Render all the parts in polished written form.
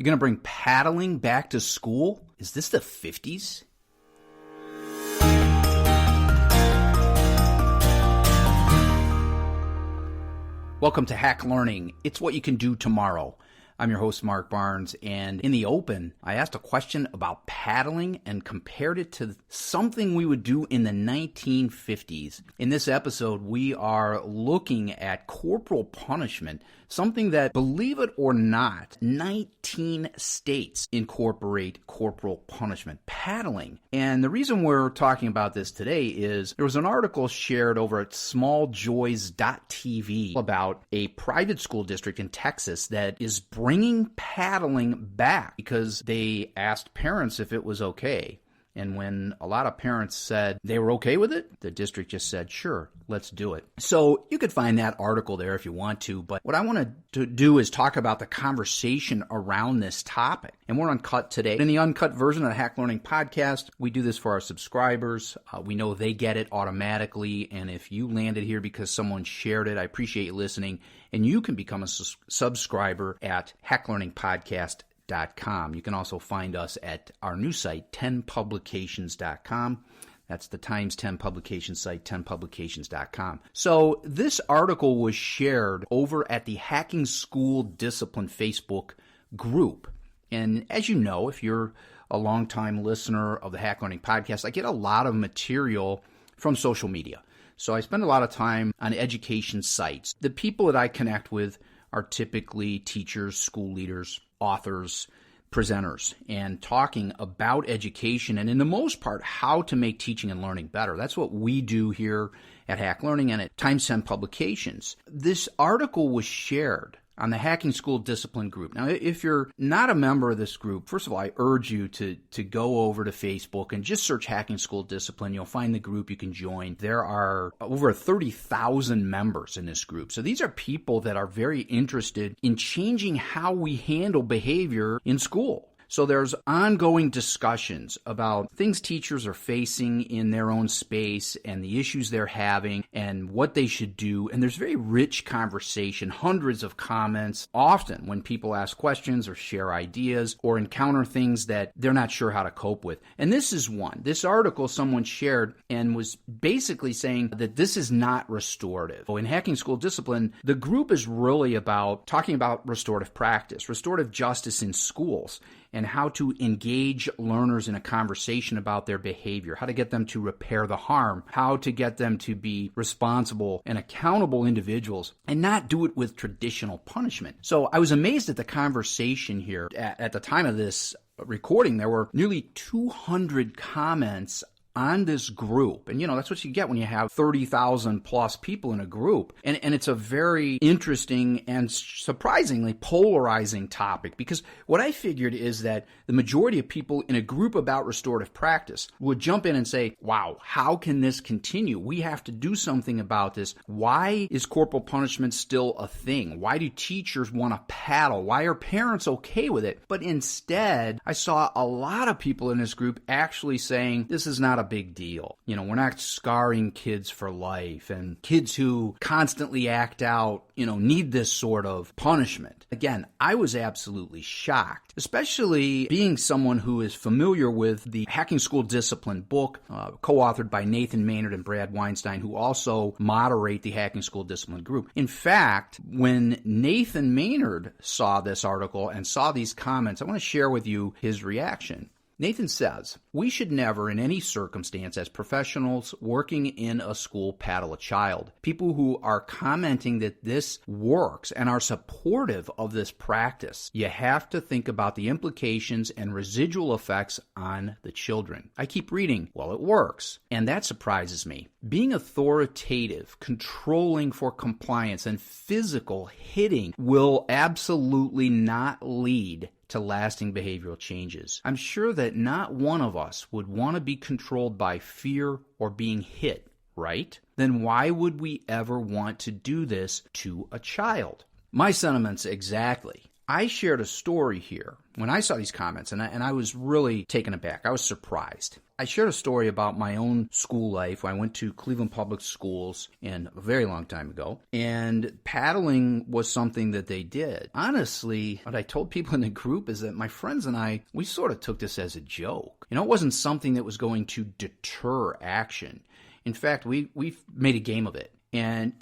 You're going to bring paddling back to school? Is this the 50s? Welcome to Hack Learning. It's what you can do tomorrow. I'm your host, Mark Barnes, and in the open, I asked a question about paddling and compared it to something we would do in the 1950s. In this episode, we are looking at corporal punishment, something that, believe it or not, 19 states incorporate corporal punishment, paddling. And the reason we're talking about this today is there was an article shared over at smalljoys.tv about a private school district in Texas that is bringing paddling back because they asked parents if it was okay. And when a lot of parents said they were okay with it, the district just said, sure, let's do it. So you could find that article there if you want to. But what I want to do is talk about the conversation around this topic. And we're uncut today. In the uncut version of the Hack Learning podcast, we do this for our subscribers. We know they get it automatically. And if you landed here because someone shared it, I appreciate you listening. And you can become a subscriber at hacklearningpodcast.com. You can also find us at our new site, 10publications.com. That's the Times 10 publication site, 10publications.com. So this article was shared over at the Hacking School Discipline Facebook group. And as you know, if you're a longtime listener of the Hack Learning podcast, I get a lot of material from social media. So I spend a lot of time on education sites. The people that I connect with are typically teachers, school leaders, authors, presenters, and talking about education and, in the most part, how to make teaching and learning better. That's what we do here at Hack Learning and at Times 10 Publications. This article was shared on the Hacking School Discipline group. Now, if you're not a member of this group, first of all, I urge you to go over to Facebook and just search Hacking School Discipline. You'll find the group you can join. There are over 30,000 members in this group. So these are people that are very interested in changing how we handle behavior in school. So there's ongoing discussions about things teachers are facing in their own space and the issues they're having and what they should do. And there's very rich conversation, hundreds of comments, often when people ask questions or share ideas or encounter things that they're not sure how to cope with. And this is one. This article someone shared and was basically saying that this is not restorative. In Hacking School Discipline, the group is really about talking about restorative practice, restorative justice in schools, and how to engage learners in a conversation about their behavior, how to get them to repair the harm, how to get them to be responsible and accountable individuals, and not do it with traditional punishment. So I was amazed at the conversation here. At the time of this recording, there were nearly 200 comments on this group. And, that's what you get when you have 30,000 plus people in a group. And it's a very interesting and surprisingly polarizing topic, because what I figured is that the majority of people in a group about restorative practice would jump in and say, wow, how can this continue? We have to do something about this. Why is corporal punishment still a thing? Why do teachers want to paddle? Why are parents okay with it? But instead, I saw a lot of people in this group actually saying, this is not a big deal. We're not scarring kids for life, and kids who constantly act out, need this sort of punishment. Again, I was absolutely shocked, especially being someone who is familiar with the Hacking School Discipline book, co-authored by Nathan Maynard and Brad Weinstein, who also moderate the Hacking School Discipline group. In fact, when Nathan Maynard saw this article and saw these comments, I want to share with you his reaction. Nathan says, we should never, in any circumstance, as professionals working in a school, paddle a child. People who are commenting that this works and are supportive of this practice, you have to think about the implications and residual effects on the children. I keep reading, well, it works. And that surprises me. Being authoritative, controlling for compliance, and physical hitting will absolutely not lead to lasting behavioral changes. I'm sure that not one of us would want to be controlled by fear or being hit, right? Then why would we ever want to do this to a child? My sentiments exactly. I shared a story here when I saw these comments, and I was really taken aback. I was surprised. I shared a story about my own school life. I went to Cleveland Public Schools a very long time ago, and paddling was something that they did. Honestly, what I told people in the group is that my friends and I, we sort of took this as a joke. It wasn't something that was going to deter action. In fact, we made a game of it. And,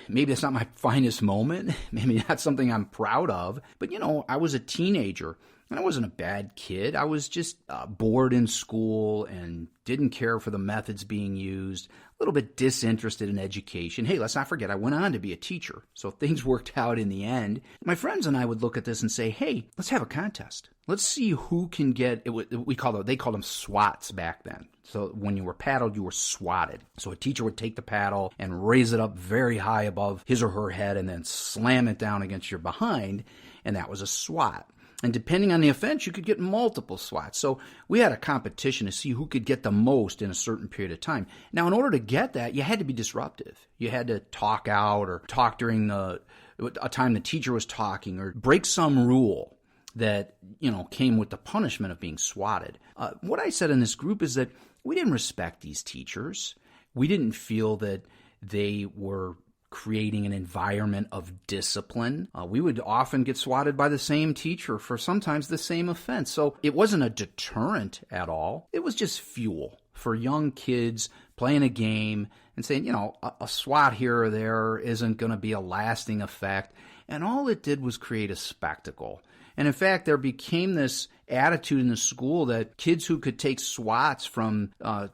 maybe that's not my finest moment. Maybe not something I'm proud of. But, I was a teenager, and I wasn't a bad kid. I was just bored in school and didn't care for the methods being used, a little bit disinterested in education. Hey, let's not forget, I went on to be a teacher. So things worked out in the end. My friends and I would look at this and say, hey, let's have a contest. Let's see who can get, they called them swats back then. So when you were paddled, you were swatted. So a teacher would take the paddle and raise it up very high above his or her head and then slam it down against your behind, and that was a swat. And depending on the offense, you could get multiple swats. So we had a competition to see who could get the most in a certain period of time. Now, in order to get that, you had to be disruptive. You had to talk out or talk during a time the teacher was talking or break some rule that, came with the punishment of being swatted. What I said in this group is that we didn't respect these teachers. We didn't feel that they were creating an environment of discipline. We would often get swatted by the same teacher for sometimes the same offense. So it wasn't a deterrent at all. It was just fuel for young kids playing a game and saying, a swat here or there isn't going to be a lasting effect. And all it did was create a spectacle. And in fact, there became this attitude in the school that kids who could take swats from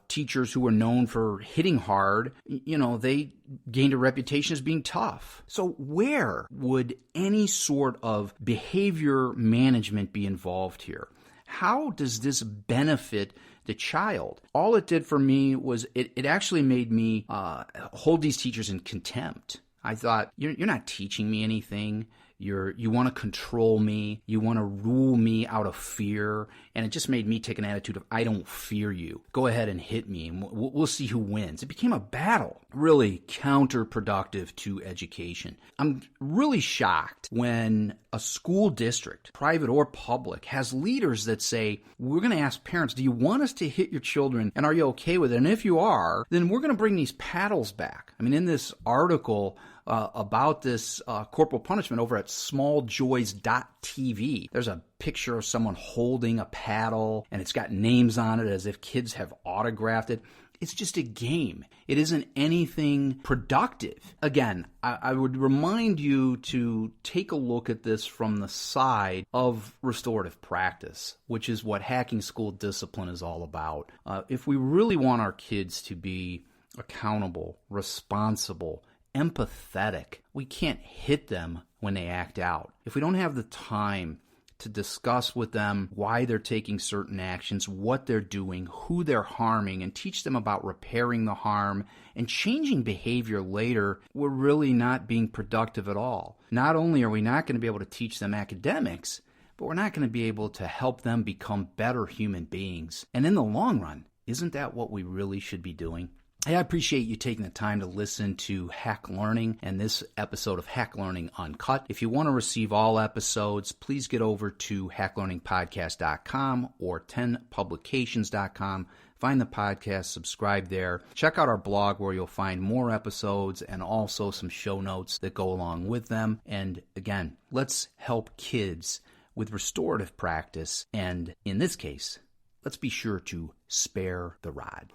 teachers who were known for hitting hard, they gained a reputation as being tough. So where would any sort of behavior management be involved here? How does this benefit the child? All it did for me was it actually made me hold these teachers in contempt. I thought, you're not teaching me anything. You want to control me. You want to rule me out of fear. And it just made me take an attitude of, I don't fear you. Go ahead and hit me, and we'll see who wins. It became a battle, really counterproductive to education. I'm really shocked when a school district, private or public, has leaders that say, we're going to ask parents, do you want us to hit your children? And are you okay with it? And if you are, then we're going to bring these paddles back. I mean, in this article about this corporal punishment over at smalljoys.tv. There's a picture of someone holding a paddle, and it's got names on it as if kids have autographed it. It's just a game. It isn't anything productive. Again, I would remind you to take a look at this from the side of restorative practice, which is what hacking school discipline is all about. If we really want our kids to be accountable, responsible, empathetic, we can't hit them when they act out. If we don't have the time to discuss with them why they're taking certain actions, what they're doing, who they're harming, and teach them about repairing the harm and changing behavior later, we're really not being productive at all. Not only are we not going to be able to teach them academics, but we're not going to be able to help them become better human beings. And in the long run, isn't that what we really should be doing? Hey, I appreciate you taking the time to listen to Hack Learning and this episode of Hack Learning Uncut. If you want to receive all episodes, please get over to hacklearningpodcast.com or 10publications.com. Find the podcast, subscribe there. Check out our blog where you'll find more episodes and also some show notes that go along with them. And again, let's help kids with restorative practice. And in this case, let's be sure to spare the rod.